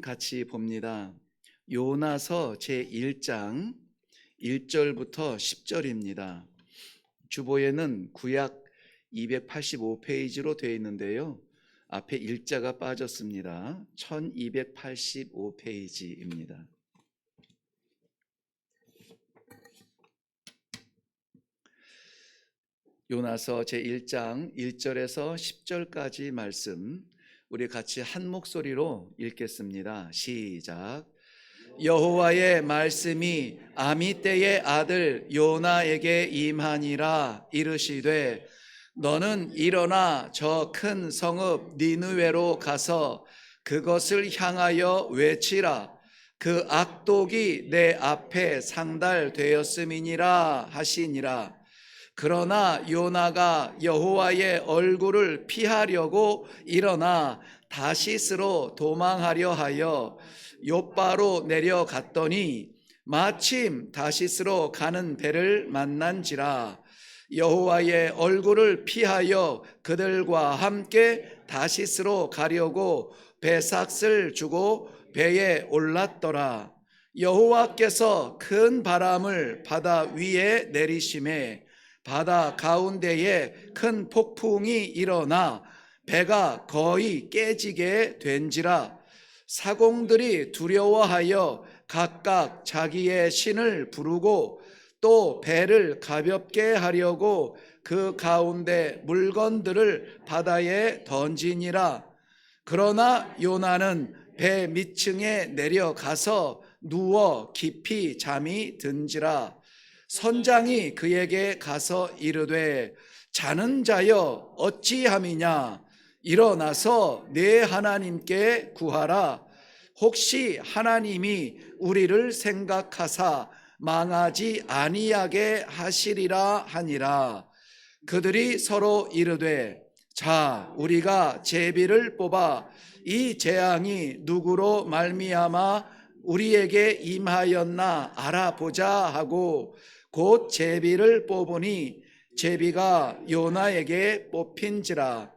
같이 봅니다. 요나서 제1장 1절부터 10절입니다. 주보에는 구약 285페이지로 되어 있는데요. 앞에 일자가 빠졌습니다. 1285페이지입니다. 요나서 제1장 1절에서 10절까지 말씀 우리 같이 한 목소리로 읽겠습니다. 시작. 여호와의 말씀이 아미떼의 아들 요나에게 임하니라. 이르시되 너는 일어나 저 큰 성읍 니느웨로 가서 그것을 향하여 외치라. 그 악독이 내 앞에 상달되었음이니라 하시니라. 그러나 요나가 여호와의 얼굴을 피하려고 일어나 다시스로 도망하려 하여 욥바로 내려갔더니 마침 다시스로 가는 배를 만난지라. 여호와의 얼굴을 피하여 그들과 함께 다시스로 가려고 배삭을 주고 배에 올랐더라. 여호와께서 큰 바람을 바다 위에 내리심에 바다 가운데에 큰 폭풍이 일어나 배가 거의 깨지게 된지라. 사공들이 두려워하여 각각 자기의 신을 부르고 또 배를 가볍게 하려고 그 가운데 물건들을 바다에 던지니라. 그러나 요나는 배 밑층에 내려가서 누워 깊이 잠이 든지라. 선장이 그에게 가서 이르되 자는 자여 어찌함이냐. 일어나서 내 하나님께 구하라. 혹시 하나님이 우리를 생각하사 망하지 아니하게 하시리라 하니라. 그들이 서로 이르되 자 우리가 제비를 뽑아 이 재앙이 누구로 말미암아 우리에게 임하였나 알아보자 하고 곧 제비를 뽑으니 제비가 요나에게 뽑힌지라.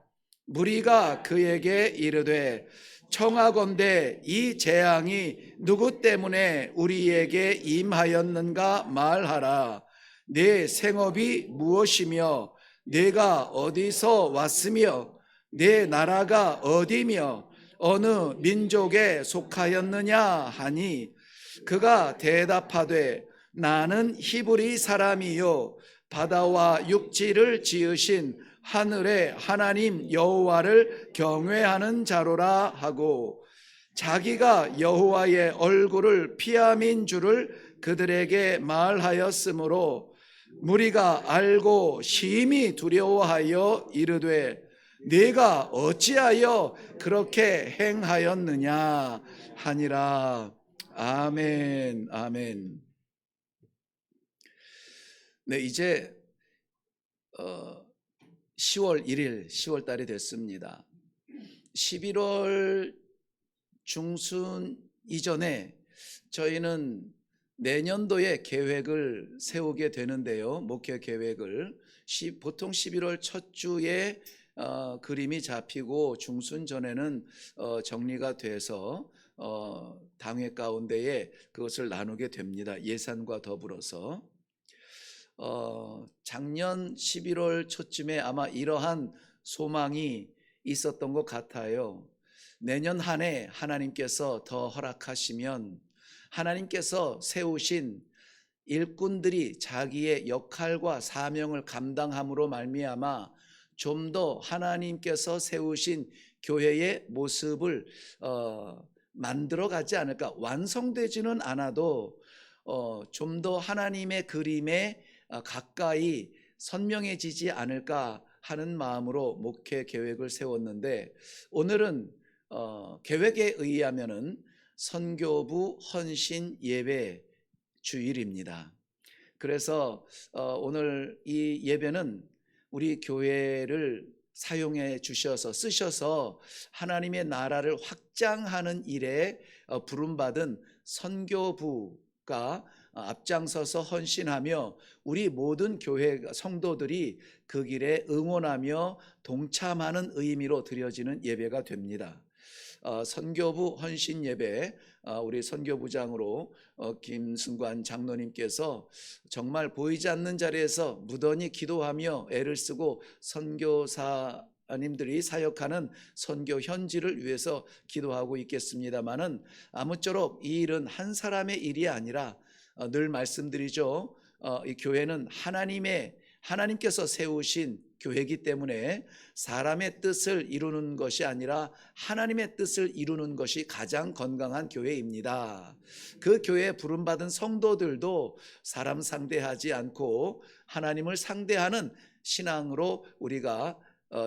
무리가 그에게 이르되 청하건대 이 재앙이 누구 때문에 우리에게 임하였는가 말하라. 내 생업이 무엇이며 내가 어디서 왔으며 내 나라가 어디며 어느 민족에 속하였느냐 하니 그가 대답하되 나는 히브리 사람이요 바다와 육지를 지으신 하늘의 하나님 여호와를 경외하는 자로라 하고 자기가 여호와의 얼굴을 피함인 줄을 그들에게 말하였으므로 무리가 알고 심히 두려워하여 이르되 네가 어찌하여 그렇게 행하였느냐 하니라. 아멘. 아멘. 네, 이제 10월 1일 10월 달이 됐습니다. 11월 중순 이전에 저희는 내년도에 계획을 세우게 되는데요. 목회 계획을 보통 11월 첫 주에 그림이 잡히고 중순 전에는 정리가 돼서 당회 가운데에 그것을 나누게 됩니다. 예산과 더불어서 작년 11월 초쯤에 아마 이러한 소망이 있었던 것 같아요. 내년 한 해 하나님께서 더 허락하시면 하나님께서 세우신 일꾼들이 자기의 역할과 사명을 감당함으로 말미암아 좀 더 하나님께서 세우신 교회의 모습을 만들어가지 않을까. 완성되지는 않아도 좀 더 하나님의 그림에 가까이 선명해지지 않을까 하는 마음으로 목회 계획을 세웠는데 오늘은 계획에 의하면은 선교부 헌신 예배 주일입니다. 그래서 오늘 이 예배는 우리 교회를 사용해 주셔서 쓰셔서 하나님의 나라를 확장하는 일에 부름받은 선교부가 앞장서서 헌신하며 우리 모든 교회 성도들이 그 길에 응원하며 동참하는 의미로 드려지는 예배가 됩니다. 선교부 헌신 예배 우리 선교부장으로 김승관 장로님께서 정말 보이지 않는 자리에서 무던히 기도하며 애를 쓰고 선교사님들이 사역하는 선교 현지를 위해서 기도하고 있겠습니다마는, 아무쪼록 이 일은 한 사람의 일이 아니라 늘 말씀드리죠. 이 교회는 하나님께서 세우신 교회이기 때문에 사람의 뜻을 이루는 것이 아니라 하나님의 뜻을 이루는 것이 가장 건강한 교회입니다. 그 교회에 부름받은 성도들도 사람 상대하지 않고 하나님을 상대하는 신앙으로 우리가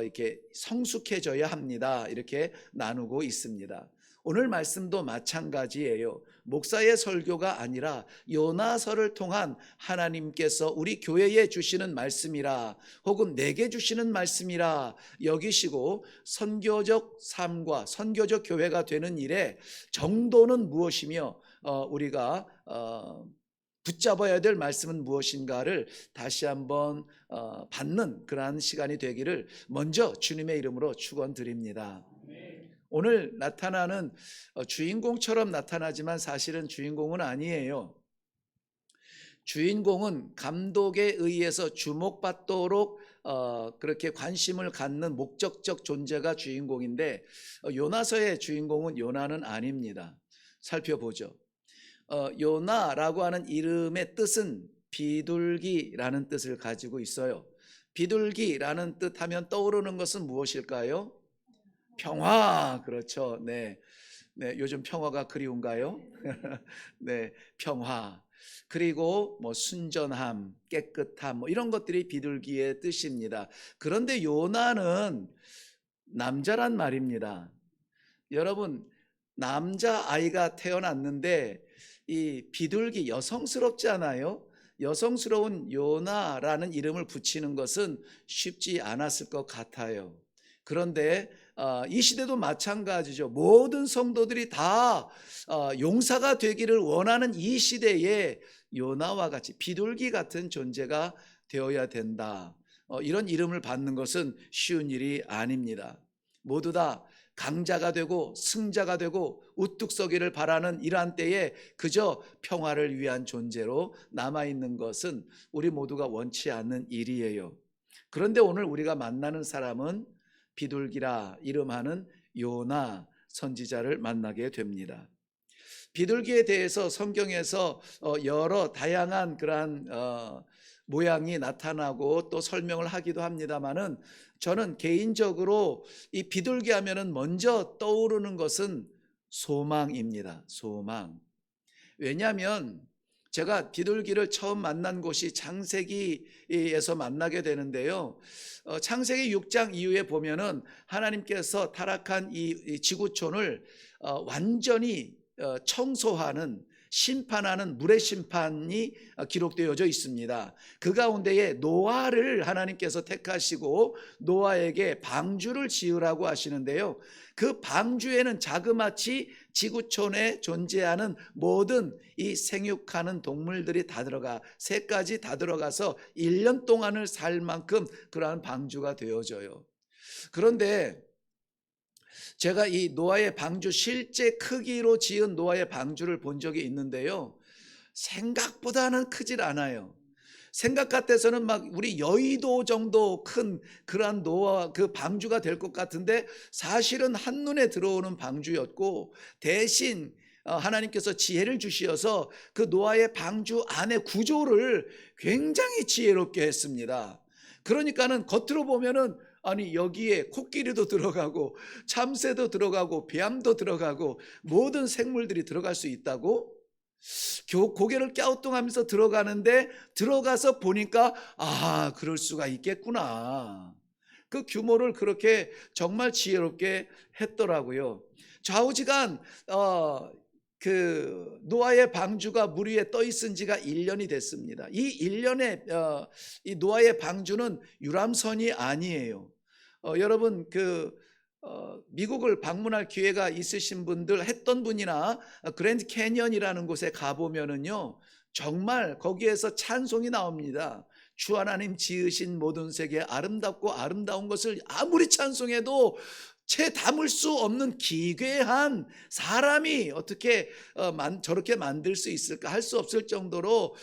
이렇게 성숙해져야 합니다. 이렇게 나누고 있습니다. 오늘 말씀도 마찬가지예요. 목사의 설교가 아니라 요나서를 통한 하나님께서 우리 교회에 주시는 말씀이라, 혹은 내게 주시는 말씀이라 여기시고 선교적 삶과 선교적 교회가 되는 일에 정도는 무엇이며 우리가 붙잡아야 될 말씀은 무엇인가를 다시 한번 받는 그러한 시간이 되기를 먼저 주님의 이름으로 축원드립니다. 오늘 나타나는 주인공처럼 나타나지만 사실은 주인공은 아니에요. 주인공은 감독에 의해서 주목받도록 그렇게 관심을 갖는 목적적 존재가 주인공인데, 요나서의 주인공은 요나는 아닙니다. 살펴보죠. 요나라고 하는 이름의 뜻은 비둘기라는 뜻을 가지고 있어요. 비둘기라는 뜻하면 떠오르는 것은 무엇일까요? 평화. 그렇죠. 네. 요즘 평화가 그리운가요? 네, 평화. 그리고 순전함, 깨끗함, 이런 것들이 비둘기의 뜻입니다. 그런데 요나는 남자란 말입니다. 여러분, 남자 아이가 태어났는데 이 비둘기, 여성스럽지 않아요? 여성스러운 요나라는 이름을 붙이는 것은 쉽지 않았을 것 같아요. 그런데 이 시대도 마찬가지죠. 모든 성도들이 다 용사가 되기를 원하는 이 시대에 요나와 같이 비둘기 같은 존재가 되어야 된다. 이런 이름을 받는 것은 쉬운 일이 아닙니다. 모두 다 강자가 되고 승자가 되고 우뚝 서기를 바라는 이러한 때에 그저 평화를 위한 존재로 남아있는 것은 우리 모두가 원치 않는 일이에요. 그런데 오늘 우리가 만나는 사람은 비둘기라 이름하는 요나 선지자를 만나게 됩니다. 비둘기에 대해서 성경에서 여러 다양한 그러한 모양이 나타나고 또 설명을 하기도 합니다만은, 저는 개인적으로 이 비둘기 하면은 먼저 떠오르는 것은 소망입니다. 소망. 왜냐하면 제가 비둘기를 처음 만난 곳이 창세기에서 만나게 되는데요. 창세기 6장 이후에 보면은 하나님께서 타락한 이 지구촌을 완전히 청소하는, 심판하는 물의 심판이 기록되어져 있습니다. 그 가운데에 노아를 하나님께서 택하시고 노아에게 방주를 지으라고 하시는데요. 그 방주에는 자그마치 지구촌에 존재하는 모든 이 생육하는 동물들이 다 들어가, 새까지 다 들어가서 1년 동안을 살 만큼 그러한 방주가 되어져요. 그런데 제가 이 노아의 방주, 실제 크기로 지은 노아의 방주를 본 적이 있는데요. 생각보다는 크질 않아요. 생각 같아서는 막 우리 여의도 정도 큰 그러한 노아 그 방주가 될 것 같은데, 사실은 한눈에 들어오는 방주였고, 대신 하나님께서 지혜를 주시어서 그 노아의 방주 안의 구조를 굉장히 지혜롭게 했습니다. 그러니까는 겉으로 보면은 아니 여기에 코끼리도 들어가고 참새도 들어가고 뱀도 들어가고 모든 생물들이 들어갈 수 있다고? 고개를 갸우뚱하면서 들어가는데, 들어가서 보니까 그럴 수가 있겠구나. 그 규모를 그렇게 정말 지혜롭게 했더라고요. 좌우지간 그 노아의 방주가 물 위에 떠 있은 지가 1년이 됐습니다. 이 1년에 이 노아의 방주는 유람선이 아니에요. 여러분 미국을 방문할 기회가 있으신 분들, 했던 분이나 그랜드 캐니언이라는 곳에 가보면은요, 정말 거기에서 찬송이 나옵니다. 주 하나님 지으신 모든 세계 아름답고 아름다운 것을 아무리 찬송해도 채 담을 수 없는 기괴한 사람이 어떻게 저렇게 만들 수 있을까 할 수 없을 정도로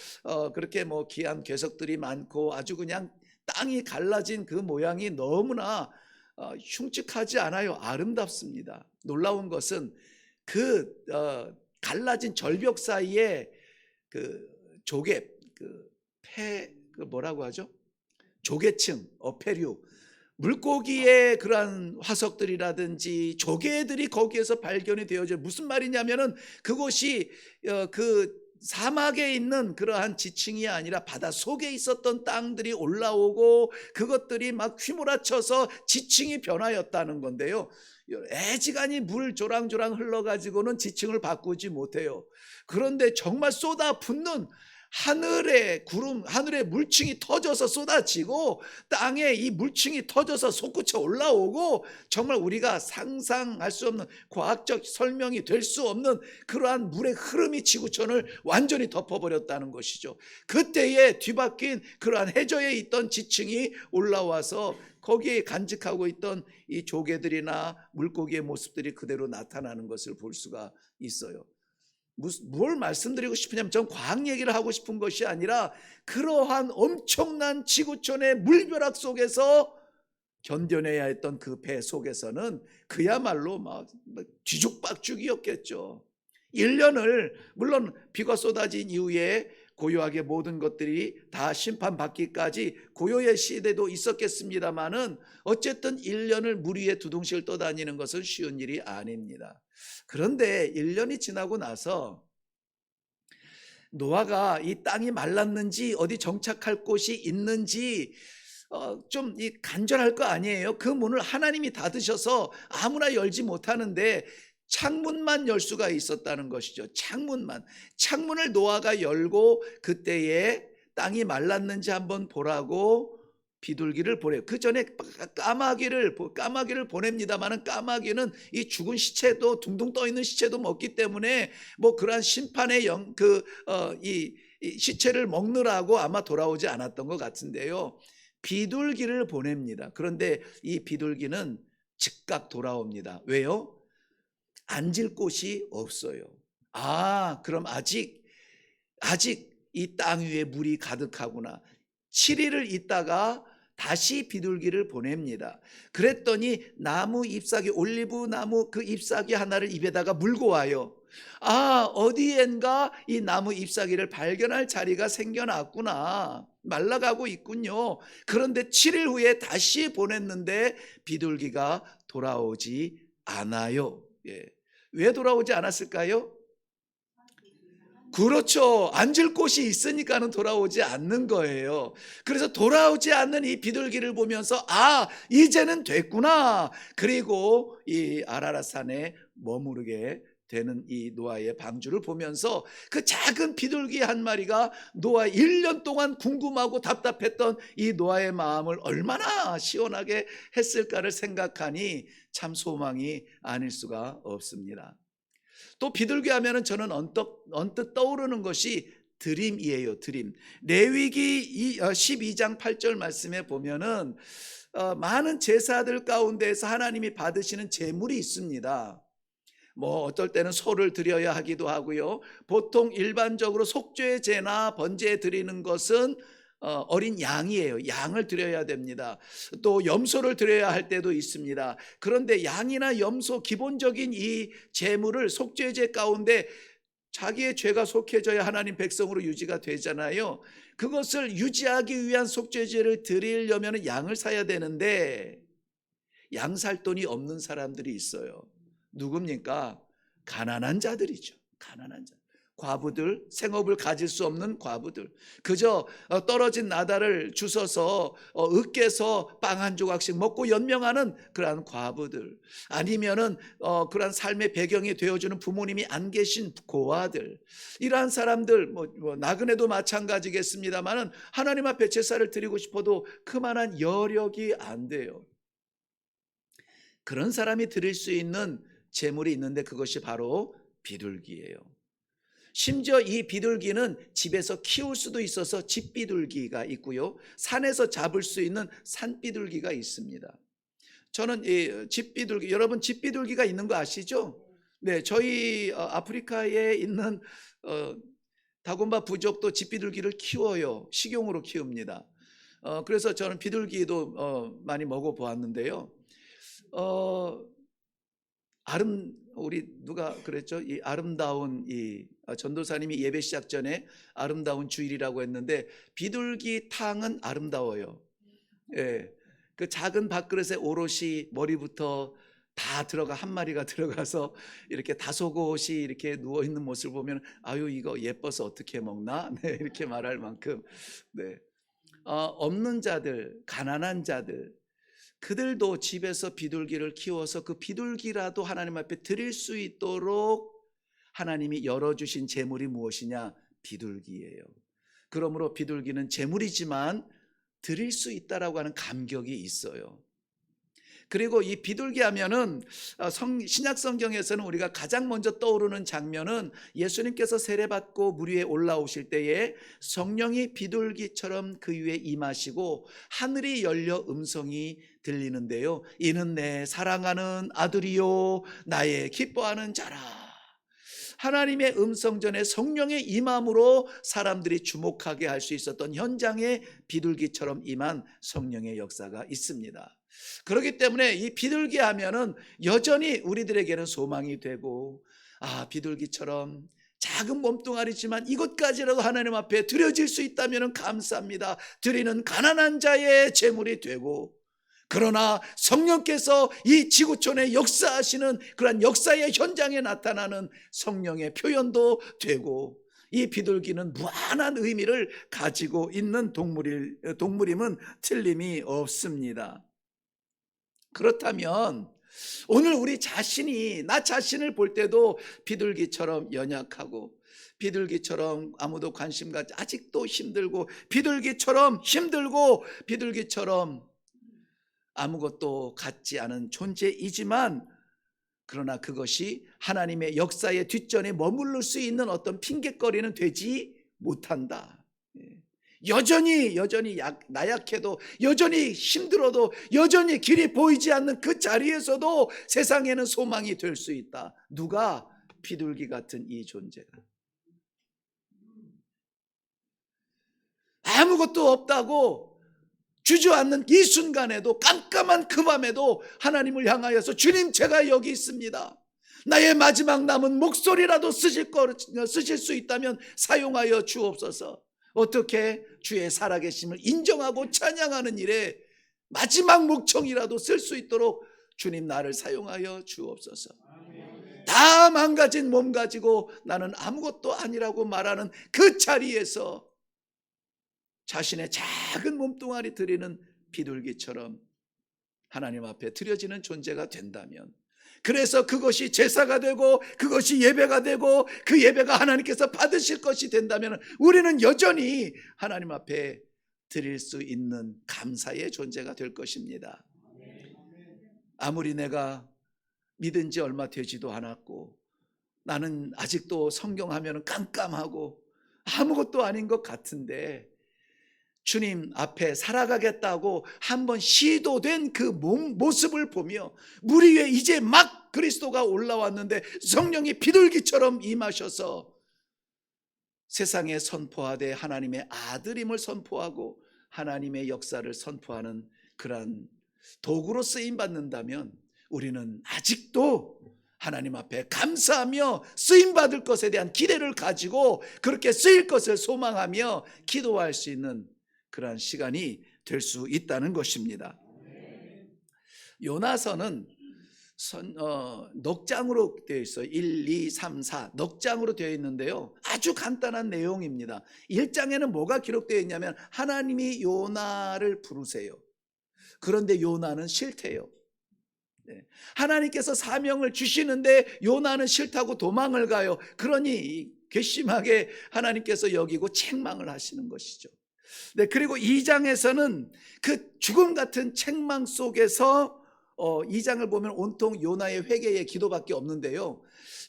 그렇게 뭐 귀한 괴석들이 많고 아주 그냥 땅이 갈라진 그 모양이 너무나 흉측하지 않아요. 아름답습니다. 놀라운 것은 그 갈라진 절벽 사이에 그 조개 그 뭐라고 하죠? 조개층, 어패류, 물고기의 그러한 화석들이라든지 조개들이 거기에서 발견이 되어져. 무슨 말이냐면은 그곳이 그 사막에 있는 그러한 지층이 아니라 바다 속에 있었던 땅들이 올라오고 그것들이 막 휘몰아쳐서 지층이 변하였다는 건데요. 애지간히 물 조랑조랑 흘러가지고는 지층을 바꾸지 못해요. 그런데 정말 쏟아붓는 하늘의 구름, 하늘의 물층이 터져서 쏟아지고 땅에 이 물층이 터져서 솟구쳐 올라오고 정말 우리가 상상할 수 없는 과학적 설명이 될 수 없는 그러한 물의 흐름이 지구촌을 완전히 덮어버렸다는 것이죠. 그때에 뒤바뀐 그러한 해저에 있던 지층이 올라와서 거기에 간직하고 있던 이 조개들이나 물고기의 모습들이 그대로 나타나는 것을 볼 수가 있어요. 뭘 말씀드리고 싶으냐면 전 과학 얘기를 하고 싶은 것이 아니라 그러한 엄청난 지구촌의 물벼락 속에서 견뎌내야 했던 그 배 속에서는 그야말로 막 뒤죽박죽이었겠죠. 1년을 물론 비가 쏟아진 이후에 고요하게 모든 것들이 다 심판받기까지 고요의 시대도 있었겠습니다마는 어쨌든 1년을 물 위에 두둥실 떠다니는 것은 쉬운 일이 아닙니다. 그런데 1년이 지나고 나서 노아가 이 땅이 말랐는지 어디 정착할 곳이 있는지 좀 간절할 거 아니에요. 그 문을 하나님이 닫으셔서 아무나 열지 못하는데 창문만 열 수가 있었다는 것이죠. 창문을 노아가 열고 그때에 땅이 말랐는지 한번 보라고 비둘기를 보내요. 그 전에 까마귀를 보냅니다만은 까마귀는 이 죽은 시체도 둥둥 떠 있는 시체도 먹기 때문에 뭐 그러한 심판의 이 시체를 먹느라고 아마 돌아오지 않았던 것 같은데요. 비둘기를 보냅니다. 그런데 이 비둘기는 즉각 돌아옵니다. 왜요? 앉을 곳이 없어요. 그럼 아직 이 땅 위에 물이 가득하구나. 7일을 있다가 다시 비둘기를 보냅니다. 그랬더니 나무 잎사귀, 올리브 나무 그 잎사귀 하나를 입에다가 물고 와요. 어디엔가 이 나무 잎사귀를 발견할 자리가 생겨났구나. 말라가고 있군요. 그런데 7일 후에 다시 보냈는데 비둘기가 돌아오지 않아요. 왜 돌아오지 않았을까요? 그렇죠. 앉을 곳이 있으니까는 돌아오지 않는 거예요. 그래서 돌아오지 않는 이 비둘기를 보면서 이제는 됐구나. 그리고 이 아라랏산에 머무르게 되는 이 노아의 방주를 보면서 그 작은 비둘기 한 마리가 노아 1년 동안 궁금하고 답답했던 이 노아의 마음을 얼마나 시원하게 했을까를 생각하니 참 소망이 아닐 수가 없습니다. 또 비둘기 하면은 저는 언뜻 떠오르는 것이 드림이에요. 드림. 레위기 12장 8절 말씀에 보면은 많은 제사들 가운데에서 하나님이 받으시는 제물이 있습니다. 뭐 어떨 때는 소를 드려야 하기도 하고요. 보통 일반적으로 속죄 제나 번제 드리는 것은 어린 양이에요. 양을 드려야 됩니다. 또 염소를 드려야 할 때도 있습니다. 그런데 양이나 염소 기본적인 이 제물을 속죄제 가운데 자기의 죄가 속해져야 하나님 백성으로 유지가 되잖아요. 그것을 유지하기 위한 속죄제를 드리려면 양을 사야 되는데 양 살 돈이 없는 사람들이 있어요. 누굽니까? 가난한 자들이죠. 가난한 자. 과부들, 생업을 가질 수 없는 과부들, 그저 떨어진 나달을 주워서 으깨서 빵 한 조각씩 먹고 연명하는 그러한 과부들, 아니면은 그러한 삶의 배경이 되어주는 부모님이 안 계신 고아들, 이러한 사람들, 뭐 나그네도 마찬가지겠습니다만은 하나님 앞에 제사를 드리고 싶어도 그만한 여력이 안 돼요. 그런 사람이 드릴 수 있는 제물이 있는데 그것이 바로 비둘기예요. 심지어 이 비둘기는 집에서 키울 수도 있어서 집비둘기가 있고요, 산에서 잡을 수 있는 산비둘기가 있습니다. 저는 이 집비둘기, 여러분 집비둘기가 있는 거 아시죠? 네, 저희 아프리카에 있는 어, 다곤바 부족도 집비둘기를 키워요. 식용으로 키웁니다. 그래서 저는 비둘기도 많이 먹어보았는데요. 어, 우리 누가 그랬죠? 이 아름다운 전도사님이 예배 시작 전에 아름다운 주일이라고 했는데 비둘기 탕은 아름다워요. 예. 그 작은 밥그릇에 오롯이 머리부터 다 들어가 한 마리가 들어가서 이렇게 다소곳이 이렇게 누워 있는 모습을 보면 아유 이거 예뻐서 어떻게 먹나? 네, 이렇게 말할 만큼 네. 없는 자들, 가난한 자들 그들도 집에서 비둘기를 키워서 그 비둘기라도 하나님 앞에 드릴 수 있도록 하나님이 열어주신 재물이 무엇이냐? 비둘기예요. 그러므로 비둘기는 재물이지만 드릴 수 있다라고 하는 감격이 있어요. 그리고 이 비둘기 하면은 신약 성경에서는 우리가 가장 먼저 떠오르는 장면은 예수님께서 세례받고 물 위에 올라오실 때에 성령이 비둘기처럼 그 위에 임하시고 하늘이 열려 음성이 들리는데요. 이는 내 사랑하는 아들이요 나의 기뻐하는 자라. 하나님의 음성 전에 성령의 임함으로 사람들이 주목하게 할 수 있었던 현장에 비둘기처럼 임한 성령의 역사가 있습니다. 그렇기 때문에 이 비둘기 하면은 여전히 우리들에게는 소망이 되고 비둘기처럼 작은 몸뚱아리지만 이것까지라도 하나님 앞에 드려질 수 있다면 감사합니다. 드리는 가난한 자의 재물이 되고 그러나 성령께서 이 지구촌에 역사하시는 그런 역사의 현장에 나타나는 성령의 표현도 되고 이 비둘기는 무한한 의미를 가지고 있는 동물임은 틀림이 없습니다. 그렇다면 오늘 우리 자신이 나 자신을 볼 때도 비둘기처럼 연약하고 비둘기처럼 아무도 관심 갖지 아직도 힘들고 비둘기처럼 힘들고 비둘기처럼 아무것도 갖지 않은 존재이지만 그러나 그것이 하나님의 역사의 뒷전에 머무를 수 있는 어떤 핑곗거리는 되지 못한다. 여전히 나약해도 여전히 힘들어도 여전히 길이 보이지 않는 그 자리에서도 세상에는 소망이 될 수 있다. 누가? 비둘기 같은 이 존재가. 아무것도 없다고 주저앉는 이 순간에도 깜깜한 그 밤에도 하나님을 향하여서 주님 제가 여기 있습니다. 나의 마지막 남은 목소리라도 쓰실 수 있다면 사용하여 주옵소서. 어떻게? 주의 살아계심을 인정하고 찬양하는 일에 마지막 목청이라도 쓸 수 있도록 주님 나를 사용하여 주옵소서. 다 망가진 몸 가지고 나는 아무것도 아니라고 말하는 그 자리에서 자신의 작은 몸뚱아리 드리는 비둘기처럼 하나님 앞에 드려지는 존재가 된다면 그래서 그것이 제사가 되고 그것이 예배가 되고 그 예배가 하나님께서 받으실 것이 된다면 우리는 여전히 하나님 앞에 드릴 수 있는 감사의 존재가 될 것입니다. 아무리 내가 믿은 지 얼마 되지도 않았고 나는 아직도 성경하면 깜깜하고 아무것도 아닌 것 같은데 주님 앞에 살아가겠다고 한번 시도된 그 모습을 보며 물 위에 이제 막 그리스도가 올라왔는데 성령이 비둘기처럼 임하셔서 세상에 선포하되 하나님의 아들임을 선포하고 하나님의 역사를 선포하는 그러한 도구로 쓰임받는다면 우리는 아직도 하나님 앞에 감사하며 쓰임받을 것에 대한 기대를 가지고 그렇게 쓰일 것을 소망하며 기도할 수 있는 그러한 시간이 될 수 있다는 것입니다. 요나서는 넉장으로 되어 있어요. 1, 2, 3, 4 넉장으로 되어 있는데요. 아주 간단한 내용입니다. 1장에는 뭐가 기록되어 있냐면 하나님이 요나를 부르세요. 그런데 요나는 싫대요. 하나님께서 사명을 주시는데 요나는 싫다고 도망을 가요. 그러니 괘씸하게 하나님께서 여기고 책망을 하시는 것이죠. 네, 그리고 2장에서는 그 죽음 같은 책망 속에서 2장을 보면 온통 요나의 회개의 기도밖에 없는데요.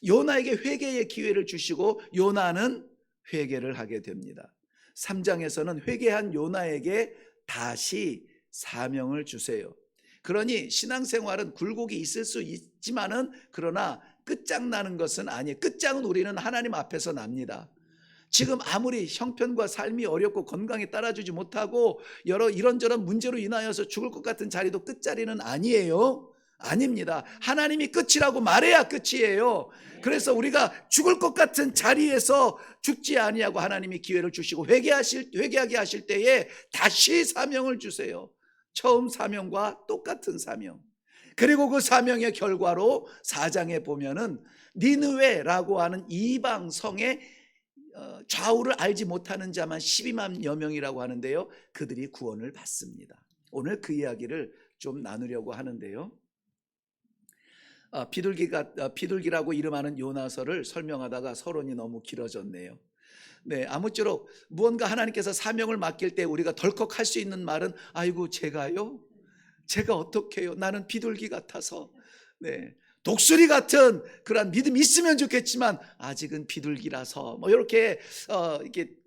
요나에게 회개의 기회를 주시고 요나는 회개를 하게 됩니다. 3장에서는 회개한 요나에게 다시 사명을 주세요. 그러니 신앙생활은 굴곡이 있을 수 있지만은 그러나 끝장나는 것은 아니에요. 끝장은 우리는 하나님 앞에서 납니다. 지금 아무리 형편과 삶이 어렵고 건강에 따라주지 못하고 여러 이런저런 문제로 인하여서 죽을 것 같은 자리도 끝자리는 아니에요. 아닙니다. 하나님이 끝이라고 말해야 끝이에요. 그래서 우리가 죽을 것 같은 자리에서 죽지 아니하고 하나님이 기회를 주시고 회개하게 하실 때에 다시 사명을 주세요. 처음 사명과 똑같은 사명. 그리고 그 사명의 결과로 4장에 보면은 니느웨라고 하는 이방 성의 좌우를 알지 못하는 자만 12만여 명이라고 하는데요. 그들이 구원을 받습니다. 오늘 그 이야기를 좀 나누려고 하는데요. 비둘기라고 이름하는 요나서를 설명하다가 서론이 너무 길어졌네요. 네, 아무쪼록 무언가 하나님께서 사명을 맡길 때 우리가 덜컥 할 수 있는 말은 아이고 제가요? 제가 어떻게 해요? 나는 비둘기 같아서. 네. 독수리 같은 그런 믿음이 있으면 좋겠지만 아직은 비둘기라서 뭐 이렇게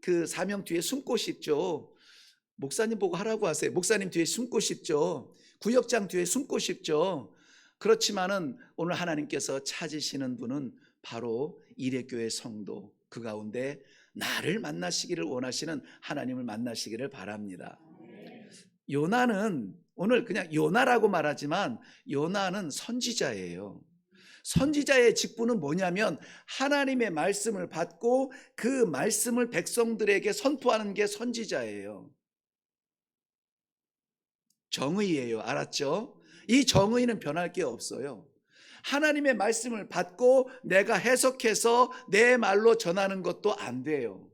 그 사명 뒤에 숨고 싶죠. 목사님 보고 하라고 하세요. 목사님 뒤에 숨고 싶죠. 구역장 뒤에 숨고 싶죠. 그렇지만은 오늘 하나님께서 찾으시는 분은 바로 이레교회 성도, 그 가운데 나를 만나시기를 원하시는 하나님을 만나시기를 바랍니다. 요나는 오늘 그냥 요나라고 말하지만 요나는 선지자예요. 선지자의 직분은 뭐냐면 하나님의 말씀을 받고 그 말씀을 백성들에게 선포하는 게 선지자예요. 정의예요. 알았죠? 이 정의는 변할 게 없어요. 하나님의 말씀을 받고 내가 해석해서 내 말로 전하는 것도 안 돼요.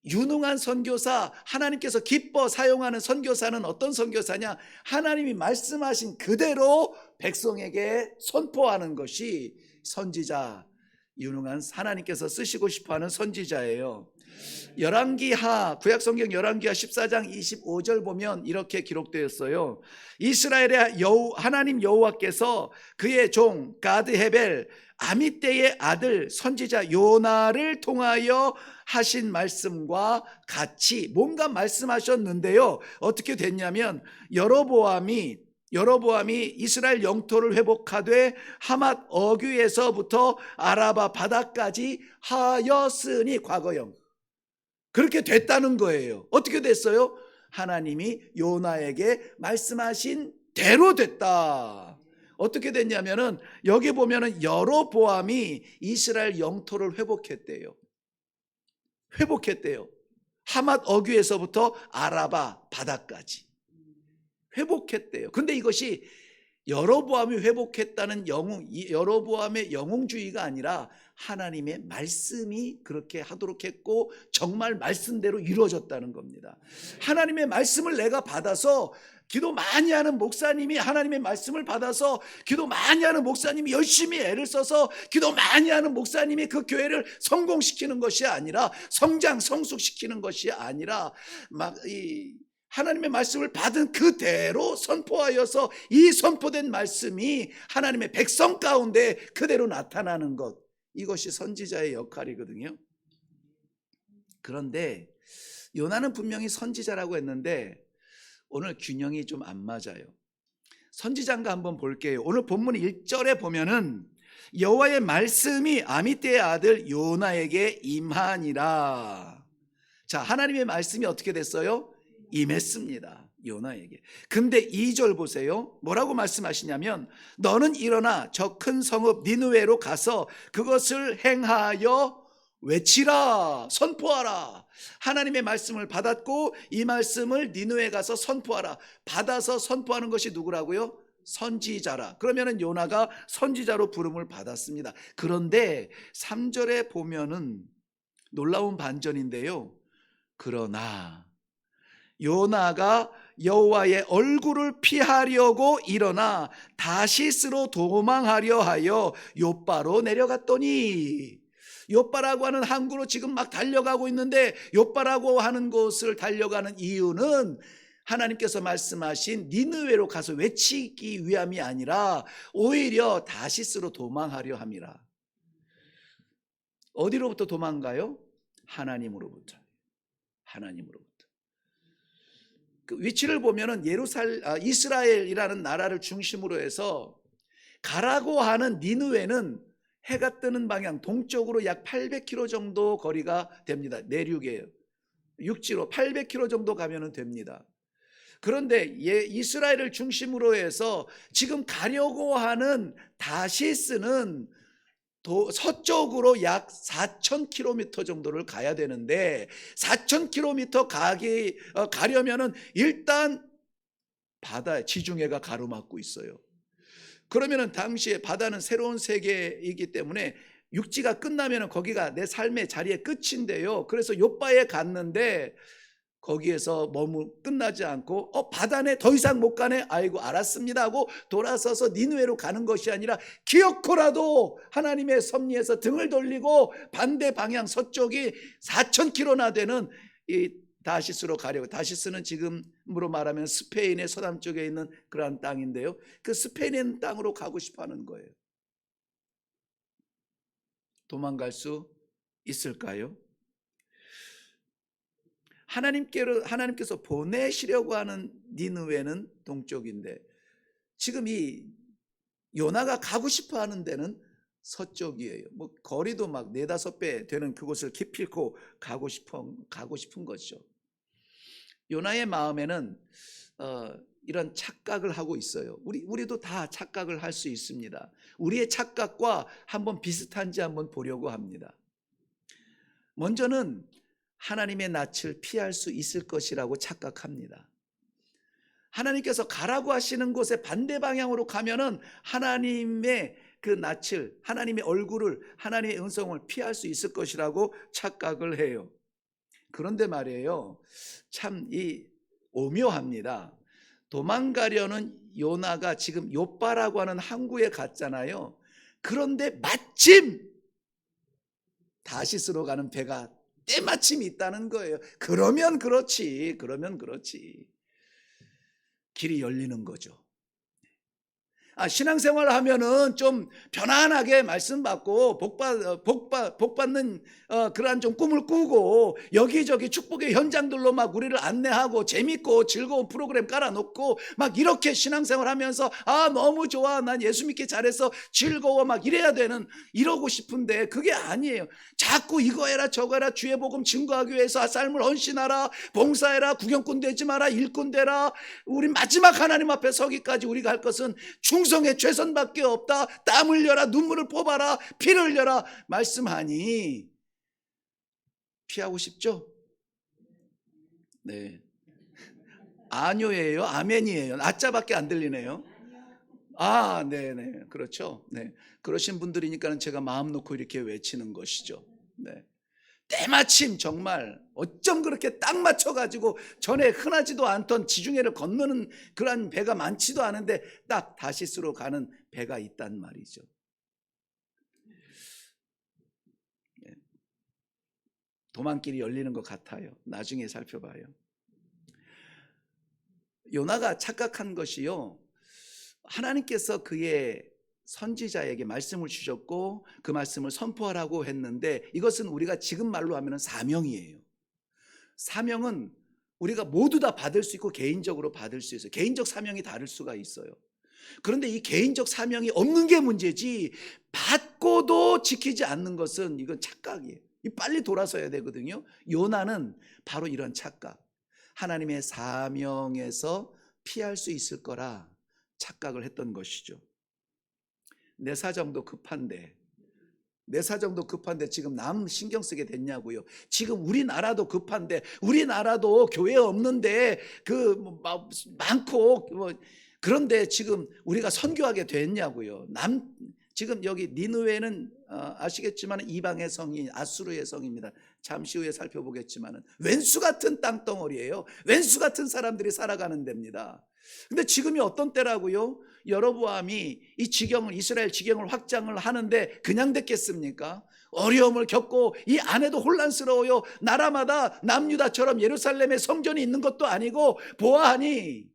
유능한 선교사, 하나님께서 기뻐 사용하는 선교사는 어떤 선교사냐? 하나님이 말씀하신 그대로 백성에게 선포하는 것이 선지자, 유능한 하나님께서 쓰시고 싶어하는 선지자예요. 구약성경 열왕기하 14장 25절 보면 이렇게 기록되었어요. 이스라엘의 하나님 여호와께서 그의 종 가드헤벨 아미떼의 아들 선지자 요나를 통하여 하신 말씀과 같이 뭔가 말씀하셨는데요. 어떻게 됐냐면 여로보암이 이스라엘 영토를 회복하되 하맛 어귀에서부터 아라바 바다까지 하였으니 과거형 그렇게 됐다는 거예요. 어떻게 됐어요? 하나님이 요나에게 말씀하신 대로 됐다. 어떻게 됐냐면은 여기 보면은 여로보암이 이스라엘 영토를 회복했대요. 하맛 어귀에서부터 아라바 바다까지 회복했대요. 근데 이것이 여로보암이 회복했다는 여로보암의 영웅주의가 아니라 하나님의 말씀이 그렇게 하도록 했고 정말 말씀대로 이루어졌다는 겁니다. 하나님의 말씀을 내가 받아서 기도 많이 하는 목사님이 하나님의 말씀을 받아서 기도 많이 하는 목사님이 열심히 애를 써서 기도 많이 하는 목사님이 그 교회를 성공시키는 것이 아니라 성숙시키는 것이 아니라 하나님의 말씀을 받은 그대로 선포하여서 이 선포된 말씀이 하나님의 백성 가운데 그대로 나타나는 것, 이것이 선지자의 역할이거든요. 그런데 요나는 분명히 선지자라고 했는데 오늘 균형이 좀 안 맞아요. 선지자인가 한번 볼게요. 오늘 본문 1절에 보면은 여호와의 말씀이 아미떼의 아들 요나에게 임하니라. 자, 하나님의 말씀이 어떻게 됐어요? 임했습니다. 요나에게. 근데 2절 보세요. 뭐라고 말씀하시냐면 너는 일어나 저 큰 성읍 니느웨로 가서 그것을 행하여 외치라, 선포하라. 하나님의 말씀을 받았고 이 말씀을 니느웨 가서 선포하라. 받아서 선포하는 것이 누구라고요? 선지자라. 그러면은 요나가 선지자로 부름을 받았습니다. 그런데 3절에 보면은 놀라운 반전인데요. 그러나 요나가 여호와의 얼굴을 피하려고 일어나 다시스로 도망하려 하여 욥바로 내려갔더니, 욥바라고 하는 항구로 지금 막 달려가고 있는데 욥바라고 하는 곳을 달려가는 이유는 하나님께서 말씀하신 니느웨로 가서 외치기 위함이 아니라 오히려 다시스로 도망하려 함이라. 어디로부터 도망가요? 하나님으로부터. 그 위치를 보면은 이스라엘이라는 나라를 중심으로 해서 가라고 하는 니느웨는 해가 뜨는 방향 동쪽으로 약 800km 정도 거리가 됩니다. 내륙이에요. 육지로 800km 정도 가면은 됩니다. 그런데 이스라엘을 중심으로 해서 지금 가려고 하는 다시스는 서쪽으로 약 4,000km 정도를 가야 되는데 4,000km 가려면은 일단 바다에 지중해가 가로막고 있어요. 그러면은 당시에 바다는 새로운 세계이기 때문에 육지가 끝나면은 거기가 내 삶의 자리의 끝인데요. 그래서 요바에 갔는데 거기에서 끝나지 않고 바다네 더 이상 못 가네. 아이고 알았습니다 하고 돌아서서 니느웨로 가는 것이 아니라 기어코라도 하나님의 섭리에서 등을 돌리고 반대 방향 서쪽이 4,000km나 되는 이 다시스로 가려고. 다시스는 지금으로 말하면 스페인의 서남쪽에 있는 그러한 땅인데요. 그 스페인의 땅으로 가고 싶어하는 거예요. 도망갈 수 있을까요? 하나님께서 보내시려고 하는 니느웨는 동쪽인데 지금 이 요나가 가고 싶어 하는 데는 서쪽이에요. 뭐 거리도 막 4-5배 되는 그곳을 기필코 가고 싶은 거죠. 요나의 마음에는 이런 착각을 하고 있어요. 우리도 다 착각을 할 수 있습니다. 우리의 착각과 한번 비슷한지 한번 보려고 합니다. 먼저는 하나님의 낯을 피할 수 있을 것이라고 착각합니다. 하나님께서 가라고 하시는 곳에 반대 방향으로 가면은 하나님의 그 낯을, 하나님의 얼굴을, 하나님의 음성을 피할 수 있을 것이라고 착각을 해요. 그런데 말이에요, 참 오묘합니다. 도망가려는 요나가 지금 요바라고 하는 항구에 갔잖아요. 그런데 마침 다시스로 가는 배가 때마침 있다는 거예요. 그러면 그렇지. 길이 열리는 거죠. 신앙생활 하면은 좀 편안하게 말씀 받고 복 받는 그러한 좀 꿈을 꾸고 여기저기 축복의 현장들로 막 우리를 안내하고 재밌고 즐거운 프로그램 깔아놓고 막 이렇게 신앙생활 하면서 너무 좋아, 난 예수 믿기 잘해서 즐거워, 막 이러고 싶은데 그게 아니에요. 자꾸 이거 해라 저거 해라, 주의 복음 증거하기 위해서 삶을 헌신하라, 봉사해라, 구경꾼 되지 마라, 일꾼 되라. 우리 마지막 하나님 앞에 서기까지 우리가 할 것은 충성의 최선밖에 없다. 땀 흘려라, 눈물을 뽑아라, 피를 흘려라 말씀하니 피하고 싶죠? 네. 아뇨예요? 아멘이에요? 아짜밖에 안 들리네요. 네네. 그렇죠. 네. 그러신 분들이니까 제가 마음 놓고 이렇게 외치는 것이죠. 네. 때마침 정말 어쩜 그렇게 딱 맞춰가지고 전에 흔하지도 않던 지중해를 건너는 그런 배가 많지도 않은데 딱 다시스로 가는 배가 있단 말이죠. 도망길이 열리는 것 같아요. 나중에 살펴봐요. 요나가 착각한 것이요, 하나님께서 그의 선지자에게 말씀을 주셨고 그 말씀을 선포하라고 했는데 이것은 우리가 지금 말로 하면 사명이에요. 사명은 우리가 모두 다 받을 수 있고 개인적으로 받을 수 있어요. 개인적 사명이 다를 수가 있어요. 그런데 이 개인적 사명이 없는 게 문제지, 받고도 지키지 않는 것은 이건 착각이에요. 빨리 돌아서야 되거든요. 요나는 바로 이런 착각, 하나님의 사명에서 피할 수 있을 거라 착각을 했던 것이죠. 내 사정도 급한데 지금 남 신경 쓰게 됐냐고요. 지금 우리나라도 급한데, 우리나라도 교회 없는데 많고 그런데 지금 우리가 선교하게 됐냐고요. 지금 여기 니느웨는 아시겠지만 이방의 성이 아수르의 성입니다. 잠시 후에 살펴보겠지만 왼수 같은 땅덩어리예요. 왼수 같은 사람들이 살아가는 데입니다. 근데 지금이 어떤 때라고요? 여로보암이 이스라엘 지경을 확장을 하는데 그냥 됐겠습니까? 어려움을 겪고 이 안에도 혼란스러워요. 나라마다 남유다처럼 예루살렘에 성전이 있는 것도 아니고 보아하니